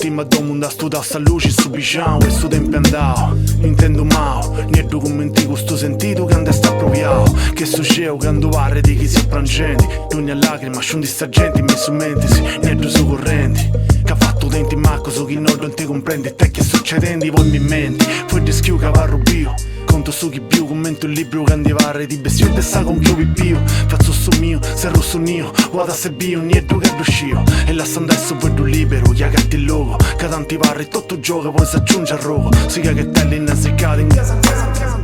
Ultima domanda studa sta luce su biciao e su tempo andao. Intendo mao, ne documenti con sto sentito che andesta a proviao. Che succede quando parli di chi si apprangenti. Ogni lacrima scendi sta gente mi su mentisi, ne su correnti. Che ha fatto denti macco su chi non ti comprende. Te che succedendo voi mi menti. Poi di schio che va rubio. Conto su chi più, commento il libro che andivare di bestio e sa con più pipio. Faccio su mio, se rosso nio, vado a se bio, niente che riuscio. E la sta adesso vedo libero, chi ha gatti il logo. Che tanti parri, tutto gioco, poi si aggiunge al rogo. Si che te lì innanzicati in casa.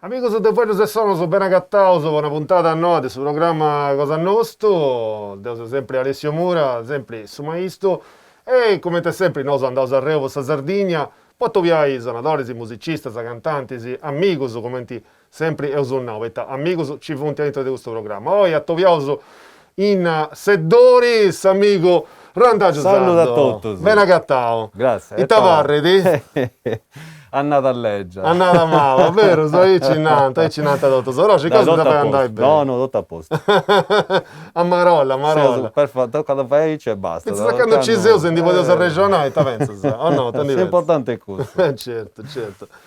Amigos de voi se sono ben agattato con una puntata a notte sul programma Cosa Nostro, devo sempre Alessio Mura, sempre su Maisto, e come te sempre noi siamo andati a Reo, a Sardegna, poi vi sonatori, musicisti, cantanti, amigos, come sempre io sono amigos ci funti all'interno di questo programma. Oggi attoviamo in Seddoris, amico Randaggio Saluto a tutti. Ben agattato. Grazie. E tavarredi? Annata a legge. Annata male, vero? Sto cinanta tutto. Però ci cosa da fai andare bene? No, tutto a posto. A Marolla. Sì, perfetto, quando fai e basta. Pensa che non ci sei, senti potevo regionale, te pensa? O no, te ne L'importante è questo. Certo.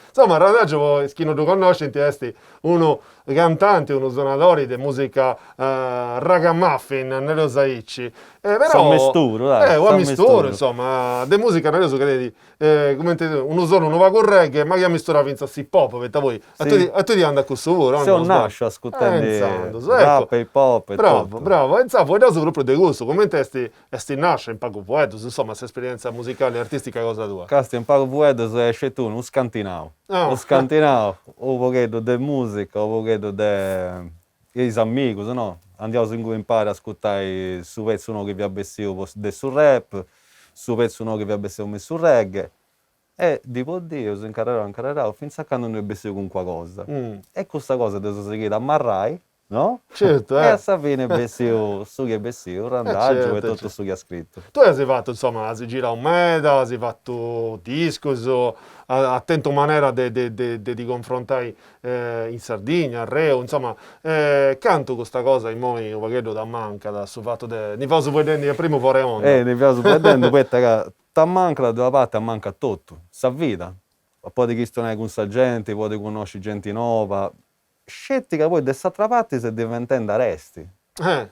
Insomma, Randaggio, chi non lo conosce, esti uno cantante, uno suonatore di musica ragamuffin, nello Saici. Però, San Mesturo, dai. Un misturo, insomma, di musica nello so credi, come uno sono nuova con reggae, ma che mistura vinza si pop, vedete voi. Sì. A tu ti anda con suo, no? Se non nasce ascoltando rap e pop e tutto. Bravo, e poi da proprio di gusto, come esti nasce in pago poeto, insomma, questa esperienza musicale e artistica cosa tua? Casti un paio poeto se esce tu, un scantinao. Un scantinao, un pochetto di musica, un pochetto di amigos, no? Andiamo a imparare a ascoltare su pezzo che vi abbessivo sul rap, su pezzo che vi abbessivo sul reggae. E dopo Dio si incarrerò, finché a quando noi abbessivo con qualcosa. E questa cosa devo seguire a Marrai, no? Certo, E a fine abbessivo su che abbessivo, Randaggio e tutto su che ha scritto. Tu hai fatto, insomma, si gira un meta, hai fatto discos, attento maniera di confrontare in Sardegna, a Reo, insomma, canto questa cosa in moi, un paghetto da manca, da su fatto de... Ne faccio vedere che prima fuori onda. Ne faccio vedere, perché ti manca da parte, manca tutto, sa vita. Poi di chi stai con sta gente, poi di conosci gente nuova. Scetti che poi da questa parte si diventando resti. Cioè,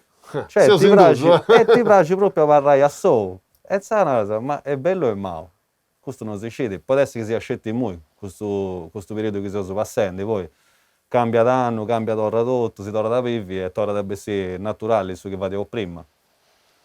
ti piace proprio parlare a solo. E sai una cosa, ma è bello e male. Questo non si scende. Può essere che sia scelto in noi, questo periodo che stiamo passando. Poi cambia d'anno, cambia torna tutto, si torna da vivi e torna da essere naturale, su che facevo prima.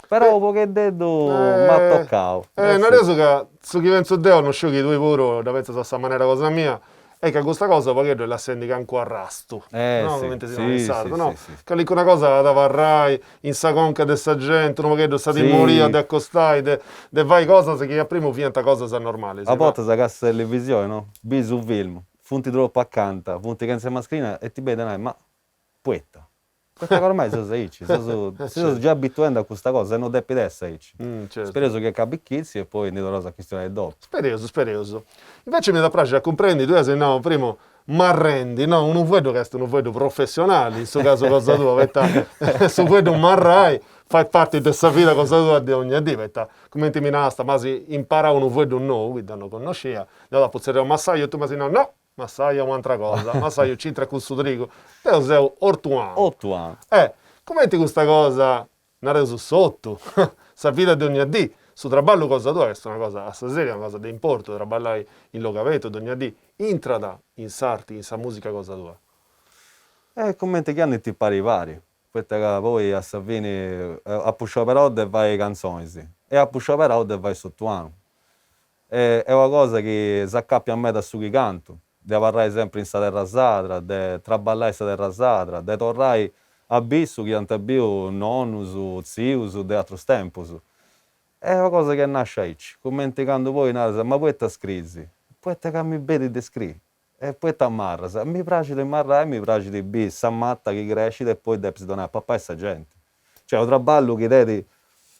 Però un che detto mi ha toccato. Non adesso che su chi penso Deo non scegli due pure, da penso questa maniera cosa mia. E che questa cosa poi la senti che ancora arrasto, no? Come si pensato, no? Che lì una cosa da varrai in sa conca di sta gente, non che sta di morire, di accostare, di fare cose che prima finta cosa normale. A volte si cassa televisione, no? Bisu film, funti troppo accanto, funti che insieme a mascherina e ti vedono, ma poeta. Questa ormai sono sono già abituando a questa cosa e non devi essere. Certo. Spero che capi chizzi e poi ne darò la questione dopo. Speroso. Invece mi da piacere comprendi, tu sei no, primo marrendi, no? Non vedo che è un vedo professionale, in questo caso cosa tua, su vedo marrai, fai parte di questa vita cosa tua di ogni giorno, come ti minasta, ma si impara un vedo nuovo, quindi non conosceva, dopo posso dire un massaio, tu mi sei no. Ma sai un'altra cosa, ma sai io c'entra con Sudrigo, te sei 8 anni. 8 anni. Commenti questa cosa, non reso sotto, sa vita di ogni dì, su traballo cosa tua, è una cosa a seria, una cosa di importo, traballare in locaveto di ogni dì, intrada in sarti, in sa musica cosa tua. Commenti che hanno ti pari vari, perché poi a Savini a Puscio però e vai canzoni, e a Puscio però e vai sotto anno. È una cosa che si accappia a me da su che canto. Di parlare sempre in sta terra sadra, di traballare in sta terra sadra, di tornare a bissu che hanno abbiamo nonno, zio, di altri tempi. È una cosa che nasce lì. Commenti quando poi, ma poi ti scrivi, poi ti cambi bene di scrivere, e poi ti ammarra. Mi piace di marrare, mi piace di bis, s'ammatta che cresce e poi devi donare a papà e sta gente. Cioè, un traballo che devi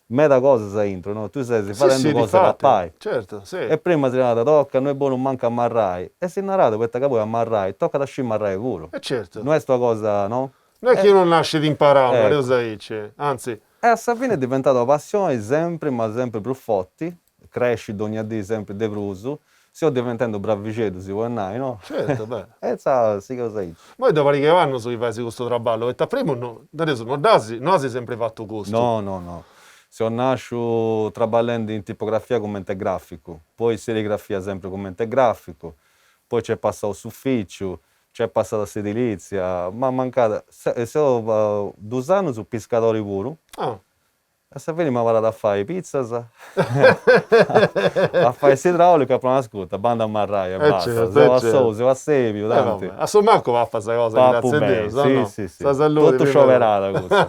meta cose sa intro, no? Tu stai facendo cose per difatti, pai. certo, sì. E prima si nata tocca, noi buono manca ammarrai. E se narrato per che poi ammarrai, tocca da scimmarrai pure. Certo. Non è sta cosa, no? Non è che uno nasce di imparare, ecco. cosa dice, anzi, E alla fine è diventata una passione sempre, ma sempre più forte. Cresci ogni giorno sempre di più. Stiamo diventando bravicetti, si può andare, no? certo, beh. E sa, sì cosa dice. Ma dopo che vanno sui paesi questo traballo, perché prima adesso non hai sempre fatto questo. No, no, no. Se ho nasciuto traballando in tipografia come ente grafico, poi serigrafia sempre come ente grafico, poi c'è passato suffitto, c'è passata sedilizia, ma mancata. Se ho 2 anni su pescatori pure. Ah. E se vedi mi vado a fare pizza, a fare idraulica, per una scuta, banda a marrai e basta. Certo, Se va certo. so, se va sepio, tanti. A Sommarco va a fare questa cosa, Pappo grazie a bene, Dio. sì, no? sì, sì. Sta salute Tutto prima. scioperato questo.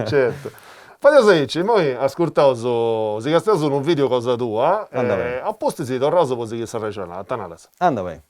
Certo. Fate dice, noi ascoltiamo, si castiamo su un video cosa tua, a posto si torna su così che si regionale, tanales. Anda bene.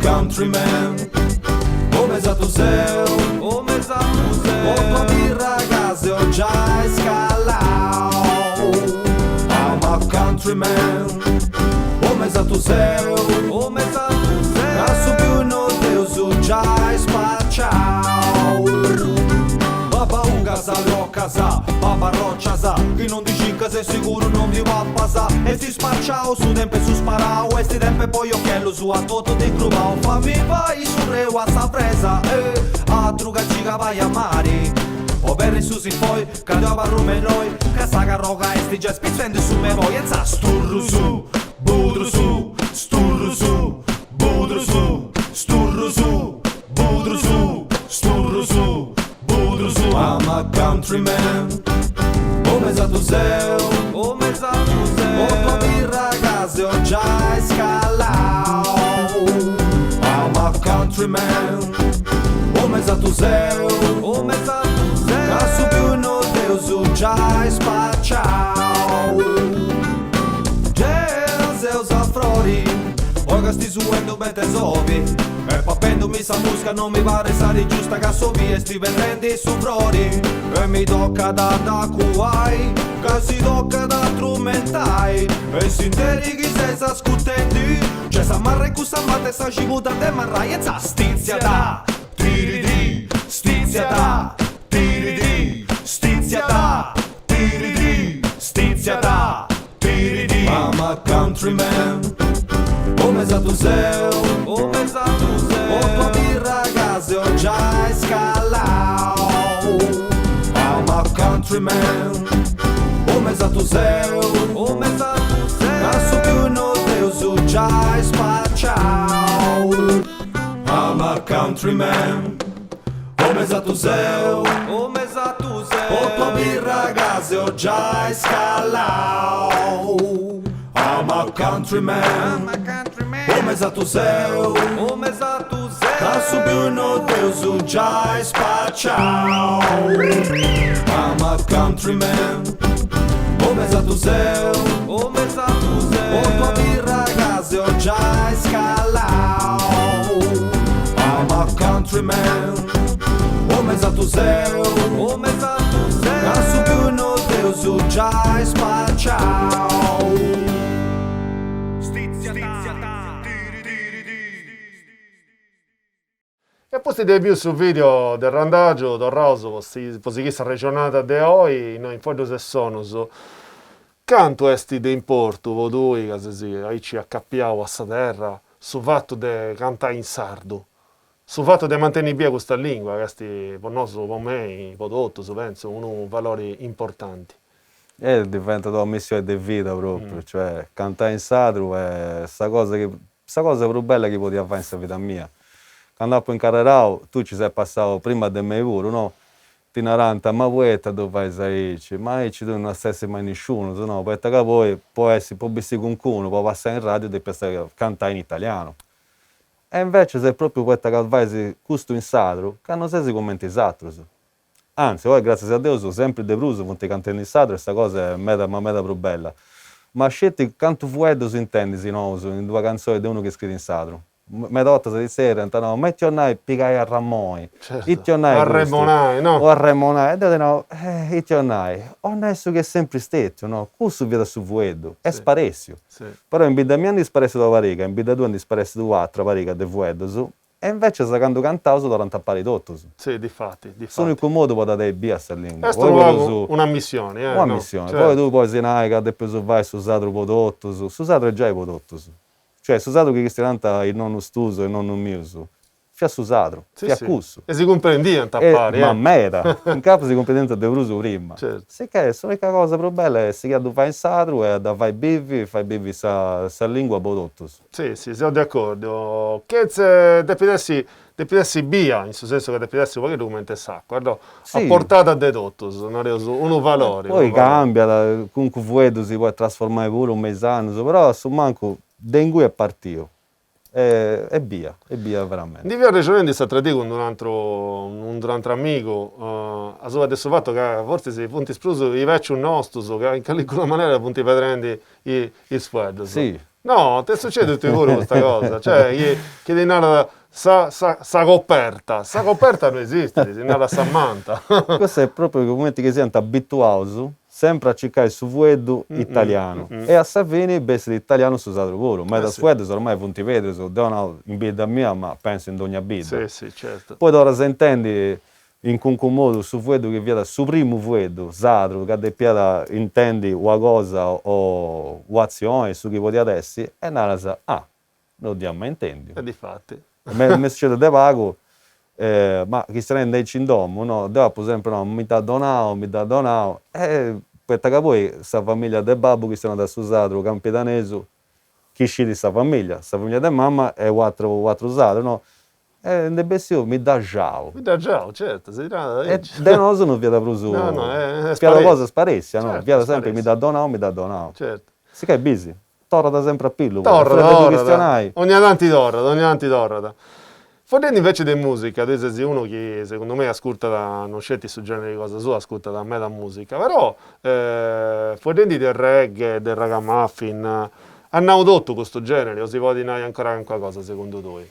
Countryman, come sa tu sei, come sa tu sei, o tua birra case ho già scalato. I'm a countryman, come sa tu sei, come sa tu sei, caso più non te uso già spacciato. Papa un casa lo casa, papa roccia sa, chi non dici che sei sicuro non ti va a passare. E si spacciao su tempo e su sparao, e sti tempo poi occhiello su a tutto di crubao. Fammi vai su re a sta presa, a truga ciga vai a mare. O per su si poi, cade a barrume noi, che sta carroca e sti già spizzendo su me voi. E sa sturru su, budru su, sturru su, budru su, sturru su, budru su, sturru su. I'm a countryman, come sa tu sei, come sa tu sei, o tua birra case ho già scalato. I'm a countryman, come sa tu sei, come sa tu sei, caso più non te uso già spacciato. Già sei frori, ora sti suendo bete sovi. E papendo mi sa musca non mi pare sari giusta che so via sti vendenti su frori. E mi tocca da cuai, che si tocca da strumentai. E si interi chi sei sa scutendi, c'è sa marre cu sa mate sa scimuta de marrai. E sa stizia da, tiridi, stizia da, tiridi, stizia da, tiridi, stizia da, tiridi. I'm a countryman, come sa tu sei, come sa tu sei, o tua birra case ho già scalato. I'm a countryman, come sa tu sei, come sa tu sei, caso più non te uso già spacciato. I'm a countryman, come sa tu sei, come sa tu sei, o tua birra case ho già scalato. I'm a countryman, come sa tu sei, come sa tu sei, caso più non te uso già spacciato. I'm a countryman, come sa tu sei, come sa tu sei, o tua birra case ho già scalato. I'm a countryman, come sa tu sei, come sa tu sei, caso più non te uso già spacciato. E poi si debut sul video del randaggio, del roso, così questa regionata de oggi, noi in fondo se sono, canto esti de importo, voi due, che si, ci accappiamo a sta terra, sul fatto di cantare in sardo. Sul fatto di mantenere via questa lingua, questi per noi, per me, per tutti, penso, uno valori importanti. E diventa una missione di vita proprio, cioè cantare in sardo è sta cosa più bella che potevo fare in questa vita mia. Quando ho incarrerato, tu ci sei passato prima di me pure, no? Ti narranta, ma poeta dove vai a ma tu non stessi mai nessuno, no? Perché poi può essere, può essere qualcuno, può passare in radio e pensare cantare in italiano. E invece se proprio questa che vai questo in sardo, che non sei commenti esatto. Anzi, poi grazie a Dio sono sempre deluso con te cantando in sardo e questa cosa è meta più bella. Ma scetti canto fueddo si intende, no? In due canzoni di uno che scrive in sardo. Medotta di sera, no, metti ormai pigai a Ramoi, Certo. A Remonai, no? O a Remonai, e dite no, iti ormai, onesto che è sempre stato, no? Questo vede su fueddo, è sparecchio. Sì. Però in vita mia non sparecchio da pariga, in vita tua non sparecchio da altra pariga di fueddo, e invece se quando cantavo sono durante a pari tutto. Sì, difatti. Sono il modo per dare via questa lingua. Questo è una missione, Una no? missione. Certo. Poi tu poi se ne che adesso vai su usato prodotto, su usato è già i prodotti. Cioè, su usato che canta il nonno stuso e il nonno mio. Fia su usato, fia cusso. E si comprendiano tappare, Ma mera, in capo si comprende di bruso prima. Certo. Se che l'unica cosa più bella è che tu fai in sadro e da fai bivi sa lingua prodotto. Sì, siamo d'accordo. Che se depidessi via, in questo senso che depidessi qualche documento sacco, guarda, Sì. a portata de tutto, uno valore. Poi cambia, comunque fuedo si può trasformare pure un mesano, però su manco dengue è partito. E via veramente. Di via regione di Satrati con un altro amico, a sopra del fatto che forse si punti spruso i vecchi un nostro, che in qualche maniera punti prendere il sfueldo. Sì. No, ti succede tutti pure questa cosa, cioè che di nada sa coperta non esiste, di nada sa manta. Questo è proprio il momento che siamo abituati sempre a cercare su fuedo italiano e a sapere bene l'italiano su usato pure, ma da fuedo ormai punti vedere, sono in vita mia, ma penso in ogni vita. Sì, certo. Poi ora se intendi in qualche modo su fuedo che viene su primo fuedo, sadro, che deppiata intendi una cosa o un'azione su chi può adesso, e nella sa, non abbiamo mai intendi. E difatti. Mi succede de pago, ma chi se ne rende in domo, no? Dopo sempre no, mi dà donato, e perché poi questa famiglia del babbo che sono da Susatro, Campidanese, chi scende questa famiglia di mamma è quattro usato, no? E in bessio mi dà già. Mi dà già, certo, si dirà. E da noi non vi da preso. No, è la cosa sparecchia, no? Certo, Vi da sempre mi dà donato. Certo. Si che è busy. Torra da sempre a pillo. Torra. Ogni tanti torra. Fuori invece di musica, tu sei uno che secondo me ascolta non scetti su genere di cosa sua, ascolta da me la musica, però fuori del reggae, del ragamuffin, hanno adotto questo genere o si può dire ancora qualcosa secondo te?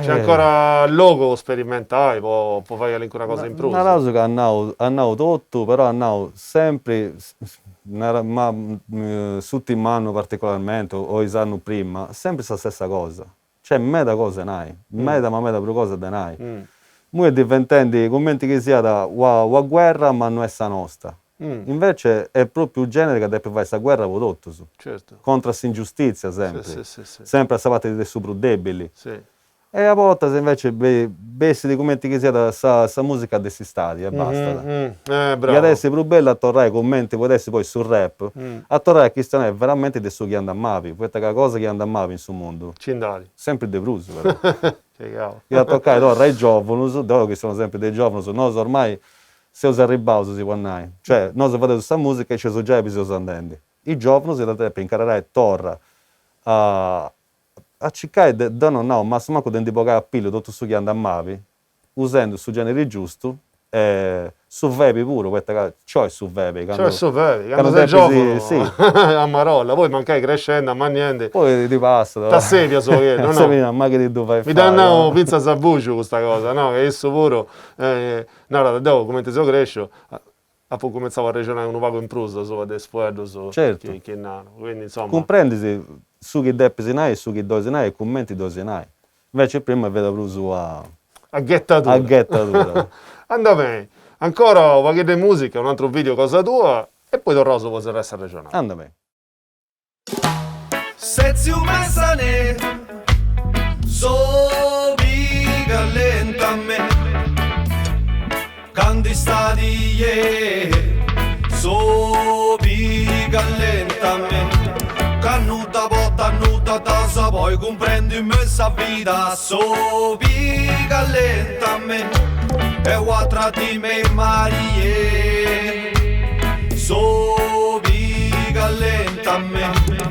C'è ancora il logo sperimentale, può fare ancora cosa in più? Una cosa che hanno tutto, però hanno sempre, ma sotto in mano particolarmente, o i anni prima, sempre la stessa cosa. Cioè, meta cosa nai, meta per cosa da nai. Noi diventando commenti che sia da una guerra, ma non è sa nostra. Invece è proprio il genere che deve fare questa guerra con tutto. Certo. Contro l'ingiustizia sempre. Sì. Sempre a sapere dei super deboli. Sì. E a volte se invece bessi di commenti che sia da sa musica dei stati e basta. Bravo. E adesso è più bello a tornare i commenti, poi adesso poi sul rap, a tornare a chi sta veramente di su chi anda a mavi, questa cosa che anda a mavi in suo mondo. Cindali. Sempre di Bruce, però. Che cavolo. Io a toccare ora ai giovani, loro che sono sempre dei giovani, noi ormai se usa ribauso si può andare. Cioè, noi se fate questa musica e ci sono già episodi andando. I giovani si deve imparare a torra a cercare di non ma se manco di pagare a pilo tutto su chi anda a mavi, usando su genere giusto, su vepi pure, questa cioè su vepi. Cioè su vepi, quando sei giovane, sì. A Marolla, poi mancai crescendo, ma niente. Poi ti passa. T'assedia so che, no? Ma che ti dove mi danno pizza sabbuccio questa cosa, no? Che esso pure, no, dopo come ti so crescio, a poi cominciavo a ragionare un poco in prusa sopra del sfuerdo, certo. Che nano, quindi insomma. Comprendisi su che deppi sinai e su che doi sinai e commenti doi sinai. Invece prima vedo pruso a ghettatura. Andà bene. Ancora qualche di musica, un altro video cosa tua e poi torno su cosa resta regionale. Andà bene. Seziu Massane, Sobi stati sopi lentamente, cannuta porta nuda tasa, poi comprendi messa vita, sopi lentamente, e quattro di me Marie, sopi lentamente.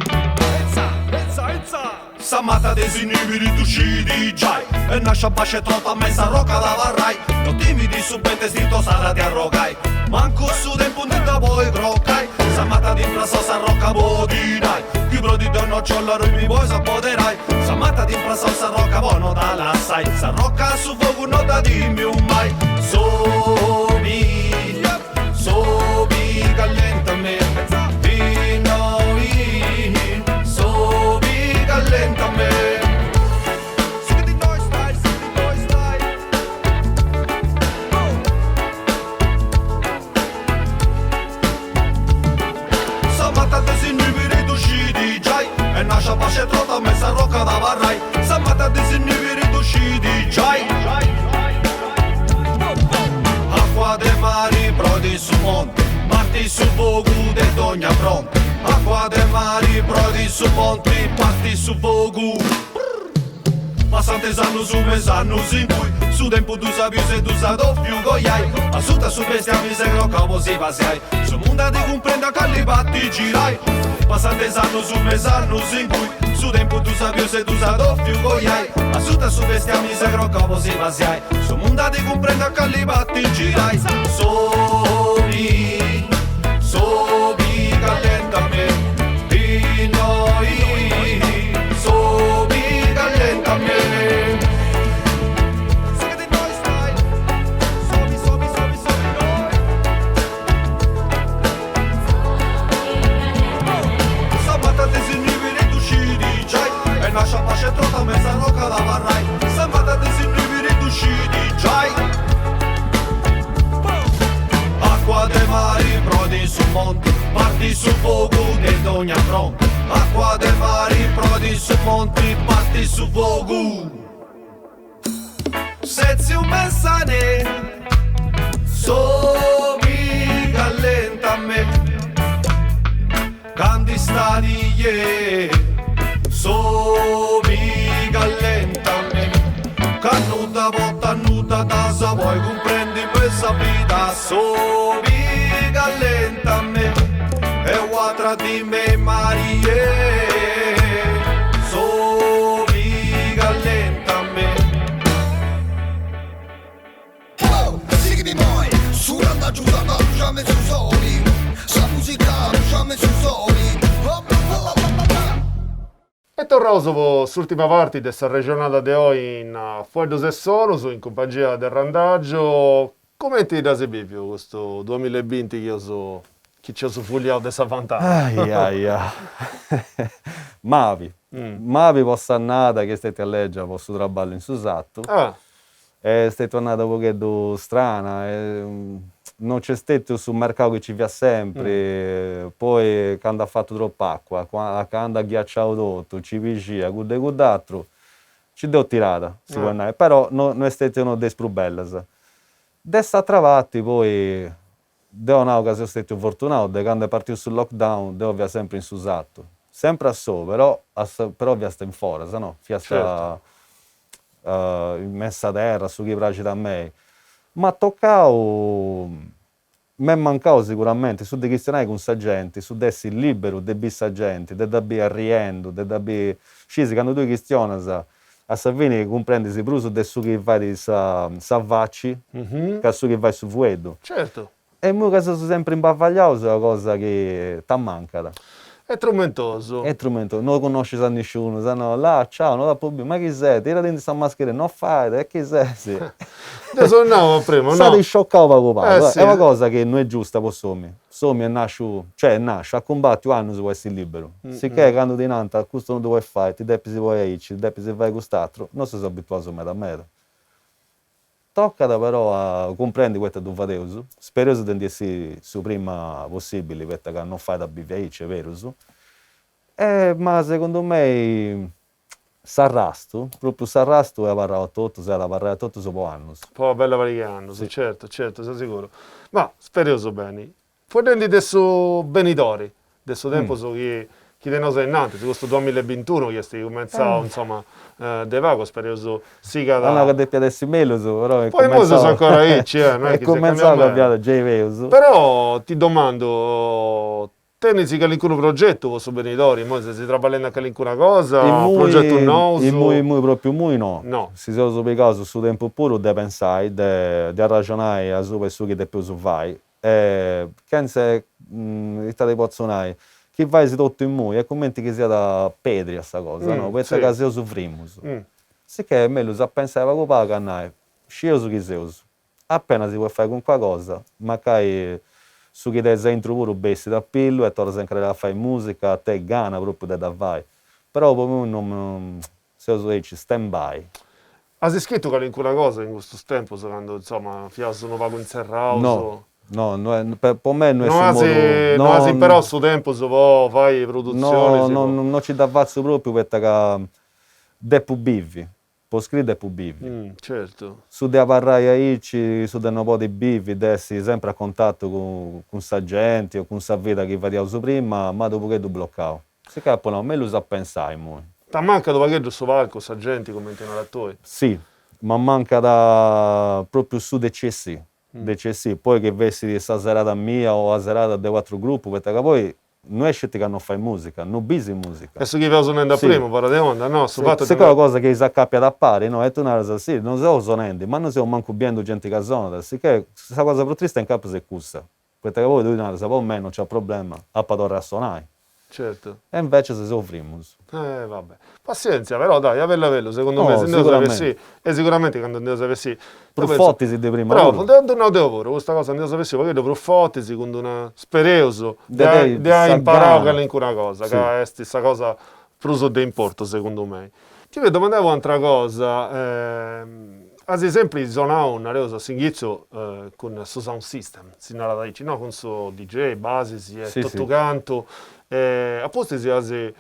Samata desinibili tu scidi già, e nasce a pace tutta a messa rocca da varrai, non timidi subente stito sarà ti arrogai, manco su del punto da poi croccai, Samata di imprasa sa rocca bodinai, chi prodi da nocciolaro mi vuoi sapoterai, Samata di imprasa sa rocca buono da lassai, sa rocca su fuoco non da dimmi un mai, sobi callentamente, di noi, sobi callentamente. Samata desinibiri tu scidi giai, e nasce a pace trota messa rocca da varrai, Samata desinibiri tu scidi giai. Acqua de mari, brodi su monte, parti su vogu de dogna fronte. Acqua de mari, brodi su ponti, parti su vogu. Passantes annos su mes annos in cui su tempo tu sabius e tu sa doppio goiai, a sutta su bestiami se crocavo si paseai, su munda di comprenda callibatti girai. Passantes annos su mes annos in cui su tempo tu sabius e tu sa doppio goiai, a sutta su bestiami se crocavo si paseai, su munda di comprenda callibatti girai. Sobi callentamente, di noi, sobi callentamente. Samata desinibiri tu scidi giai, e nasce a pace trota mezza rocca da varrai, Samata desinibiri tu scidi giai. Acqua de mari, brodi su monte, parti su fuoco de ogni fronte. Acqua de mari, brodi su monti, parti su fuoco. Sezzi un messane, somi callenta a me, canti stanie, somi callenta a me, cannuta botta nuda tasa, poi comprendi questa vita, somi callenta a me, e quattro di me Marie, somi callenta a me. Oh, sigli moi, suranda giuranda, ruciame su soli, sa musica, ruciame su soli. E torniamo sull'ultima parte di questa regionale di oggi in Fuori e Sono, in compagnia del Randaggio. Come ti dà più questo 2020 che ci ho sfogliato di questa vantaggia? Aia. Mavi posso andare che stai a leggere, posso traballo in Susatto. Stai tornata un pochetto strana. Non c'è stato sul mercato che ci via sempre, poi quando ha fatto troppa acqua, quando ha ghiacciato tutto, ci vicia, quell'altro, ci devo tirata, però non è stato uno dei più belli. Adesso trovati poi, devo una sono stato fortunato, quando è partito sul lockdown, devo via sempre in Susatto, sempre a so, però via sta in fuori, se no, via sta messa a terra, su chi piace da me. Ma toccavo, mi è mancato sicuramente su dei cristiani con sa gente, su essere libero di questa gente, di andare riendo, di andare scesi quando tu cristiani a Savini comprendersi più su adesso che vai di savacci, che su che vai su fuedo. Certo. E io che sono sempre imbavagliato è una cosa che ti manca. È tormentoso. È tormentoso, non lo conosci a nessuno, sanno là, ciao, non la pubblico, ma chi sei? Tira dentro questa maschera, non fai, e chi sei? Sì. Adesso no, prima, no? State scioccato papà, sì. È una cosa che non è giusta per Somi. Somi nasce, a combattere un anno su essere libero. Sicché quando ti nanta, questo non lo vuoi fare, ti devi se vuoi aici, ti devi se vai quest'altro, non si sono abituato a metà. Tocca però a comprendere questo che fatevo, spero di essere il prima possibile, perché non fai da bivere, è vero? Ma secondo me s'arrastu, proprio s'arrastu e parrà tutto, se la parrà tutto dopo anni. Poi bella variando, sì. Certo, sei sicuro. Ma spero bene. Fuori adesso benitori, adesso tempo so che di noi è innanzi, su questo 2021 che stai cominciando, insomma, de vago, spero sì che Hanno che piacesse meglio, però è poi mo sono ancora lì, non è è che cominciato a cambiato. cambiare già i veus. Però ti domando, tenici che un progetto vostro benitori, mo se si lavora anche una cosa, un progetto nuovo? Proprio muy no. No. Si sono subito su tempo puro da pensare, da ragionare a su e su che te più su vai. Che se state pozzonai, chi vai si tutto in noi, e commenti che sia da pedri a sta cosa, no? Questa sì. casa io soffrimus. Sì che è meglio se pensare a copà che scio su chi seus. Appena si può fare con qualcosa, magari su chi te sei intro pure bessi da pillo e torna sempre a fare musica, a te gana proprio da vai. Però per me non se uso dici stand by. Hai scritto qualcuna cosa in questo tempo, quando insomma, sono vago inserrato? No, per me non è non modo... Non hai però sto tempo se vuoi fai produzioni? Non ci dà vazzo proprio perché devo bivi. Può scrivere devo bivi. Certo. Su de parlare aici, su de un po' di bivi, dessi sempre a contatto con sa gente o con sa vita che vediamo su prima, ma dopo che tu bloccato. Si capo no, me lo sa pensare mo. Ti manca dopo che su palco, sa gente come intende a te? Sì, ma manca da proprio su decessi. Decessi, poi che vesti di sta serata mia o la serata dei quattro gruppi, perché poi non è scelta che non fai musica, non bisi musica. E su chi vi suonando Sì. prima, parla di onda, no? Su fatto Se quella cosa che si accappia da pari, no? E tu non sai, sì, non siamo suonando, ma non siamo manco biendo gente che suona, sì che questa cosa più triste in capo si è cussa. Perché voi tu non sapete, me non c'è problema, a padore a suonare. Certo. E invece se soffriamo. Vabbè. Pazienza, però dai, averlo, secondo No, me, se Dio sicuramente. sapessi, e sicuramente quando Dio sapessi... Profottisi di prima. Però, non devo lavoro, questa cosa Dio sapessi, perché devo profottisi, con una spereoso, di imparare una cosa, Sì. che è questa cosa più di importo, secondo me. Ti vedo, domandavo un'altra cosa, ad esempio, suonavo un areoso singizio con il suo sound system, si narra da dici, no, con il suo DJ, basis, Sì, tutto sì. canto, a posto si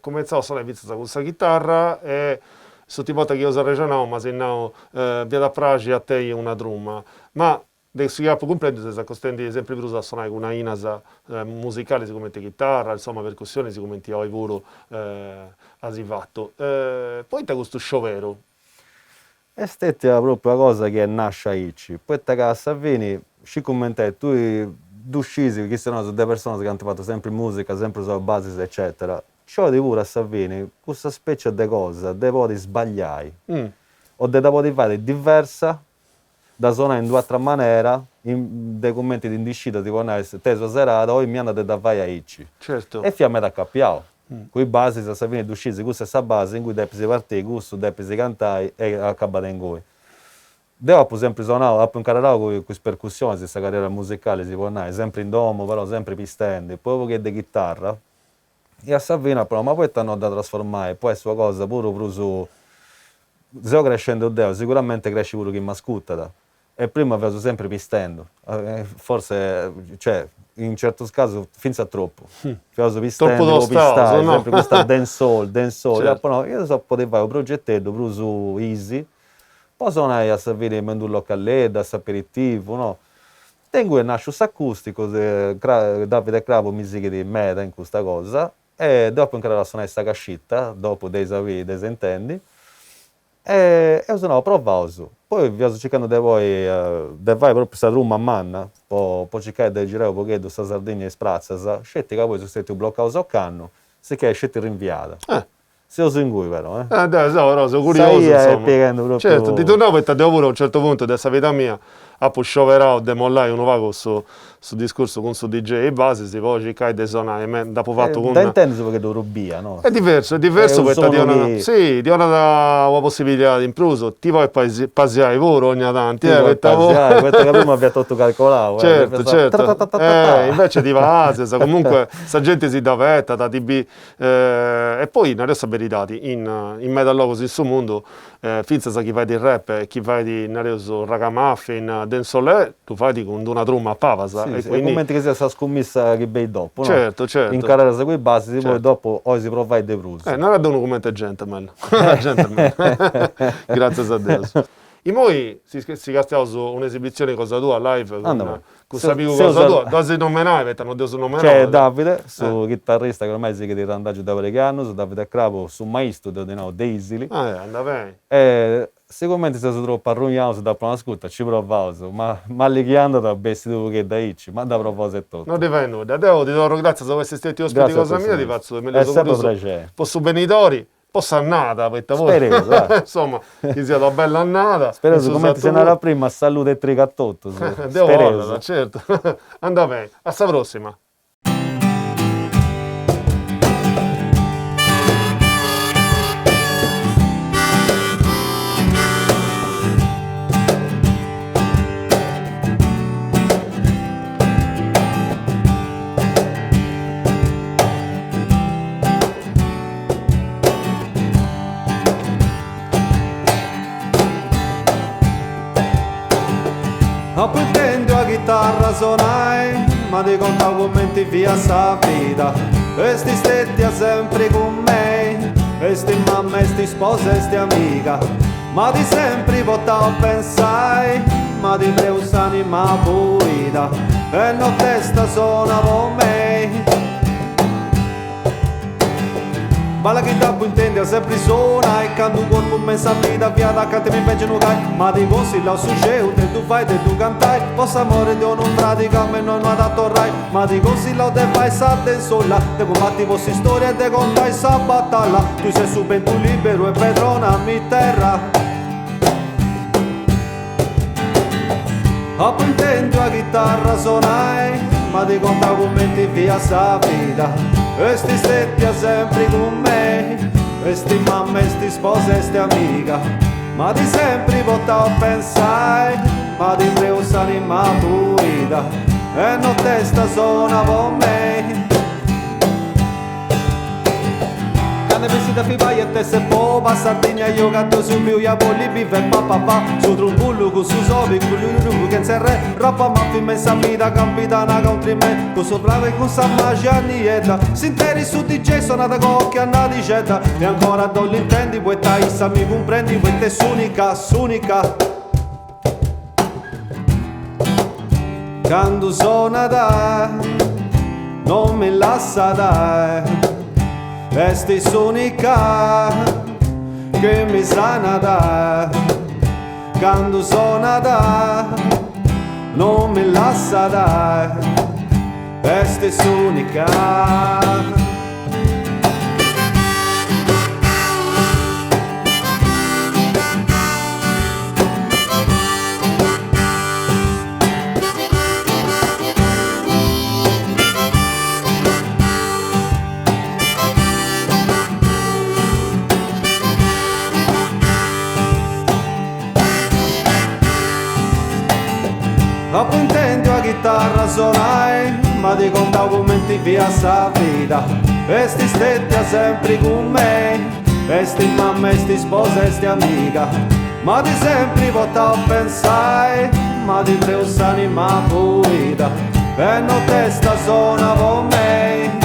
cominciavo a suonare con questa chitarra e tutte le volte che io sono regionale, ma se no, via da Pragi a te una trumma, ma adesso che completo si accostando sempre più a suonare con una inasa musicale, si come chitarra, insomma, percussione, si come ti ho pure si fatto. Poi c'è questo show vero. E stetta proprio una cosa che nasce aici. Poi te che Savini, ci commentai, tu scesi, che sono delle persone che hanno fatto sempre musica, sempre sulla base, eccetera. Ciò di pure a Savini, questa specie di cosa, devi sbagliare. O devi fare diversa, da suonare in due altre maniere, in dei commenti di indiscita, tipo, te sono serata, o mi hanno da fare aici. Certo. E fiamme da cappiao. Qui basi a Savini tu scesi, questa è la base in cui devi partire, questo devi cantare e accabare in cui. Devo per esempio suonare, ho imparato con queste percussioni, questa carriera musicale si può andare, sempre in domo, però sempre pistendo, poi che di chitarra. E a Savina però, ma poi hanno da trasformare, poi è sua cosa pure su... Se io crescendo Deo, sicuramente cresce pure chi mi ascolta. E prima avevo sempre pistendo, forse, cioè, in certi casi, fin a troppo. Avevo pistendo, pistare, no? sempre questa dancehall. Certo. No, io so potevo fare un progetto proprio su easy, poi suonare a servire in un locale, aperitivo, no? Tengo nasce questo acustico, Davide Cravo mi si di meta in questa cosa, e dopo entrare a suonare questa cascetta, dopo dei intendi, e io sono provato. Poi vi sto cercando di voi, di vai proprio questa trumma a manna, poi cercare di girare un pochetto questa Sardegna e sprazza, scetti che poi sono stati bloccati sul canno, si che è scetti rinviata. Se lo singui però, Dai, sono curioso, insomma. Proprio... Certo, ti tornavo perché devo pure a un certo punto della vita mia a poi scioperare, demollare uno vago su discorso con su DJ e base, si può cercare di suonare, dopo fatto con... Da intendersi perché tu rubia, no? È diverso perché di una possibilità di impruso, ti vuoi paziare pure ogni tanto, questo che prima abbia tutto calcolato. Certo. Invece di Asia, comunque sta gente si dà vetta, da TB, e poi adesso veritati in metal così sul mondo, finza chi fai di rap, chi fai di ragamuffin, Densole tu fai con una trumma a Pavasa. Sì, E sì, quindi... commenti che sia sta scommessa che bei dopo, no? Certo, certo. Incarare su quei basi, Certo. poi dopo poi si prova a deprus. Non è uno come gentleman. Gentleman. Grazie a Dio. E noi si castiamo su un'esibizione cosa tua live con sapevo cosa tua, dove nominai, avete non devo nominare. C'è Davide, su chitarrista che ormai si chiede randaggio da qualche anno, su Davide Crapo, su maestro di no, Daisy. Anda bene. Sicuramente se si troppo arrugnato da una ascolta ci provavo, ma le chiando da vestito che da Icci, ma da proposito tutto. Non ti fai nulla, Deo ti do grazie per essere stati ospiti cosa mia, ti faccio è sempre un piacere. Posso benitori, posso annata per te voi. Spero, insomma, che sia una bella annata. Spero come ti sei andata prima, salute e tricattotto. Devo certo. Anda bene, alla prossima. Apprendendo a chitarra suonai, ma ti conta commenti via sta vita. E sti stetti a sempre con me, e sti mamma, e sti sposa, e sti amica. Ma di sempre portavo a pensare, ma di preusani ma pulita. E non testa suona con me. Balla che da intende sempre suona e quando un corpo messa vita via da cante mi peggio non cai. Ma ti consiglio su sceo, te tu fai, te tu cantai. Possa amore di non pratica, me non adatto rai. Ma ti consiglio te fai salde sola. Te combatti vostri storia e te contai sa battaglia. Tu sei su ben tu libero e padrona mi terra. Apprendendo a chitarra suonai, ma ti conta commenti via sta vita. E sti stetti a sempre con me, e sti mamma, e sti sposa, e sti amica. Ma di sempre portavo a pensare, ma di preusani ma pulita. E non testa suona con me. Quando pensi da fai e te se può Sardegna io canto su mio ya bolli bive papà su trumbullo con su sobi con che serre roba ma fi messa vita capitana countryman con sopra e con sa magianietta sinteri su DJ suonata cocchia andati cetta e ancora non l'intendi puoi taissa mi comprendi puoi te sunica quando suonata non mi lascia dare e sti sonica che mi sana da quando sono da non mi lascia da e sti sonica. Appuntendo a chitarra suonai, ma ti contavo commenti via sta vita. E sti stetti a sempre con me, e sti mamma, e sti sposa, e sti amica. Ma di sempre portavo a pensare, ma di preusani ma pulita. E non testa suona con me.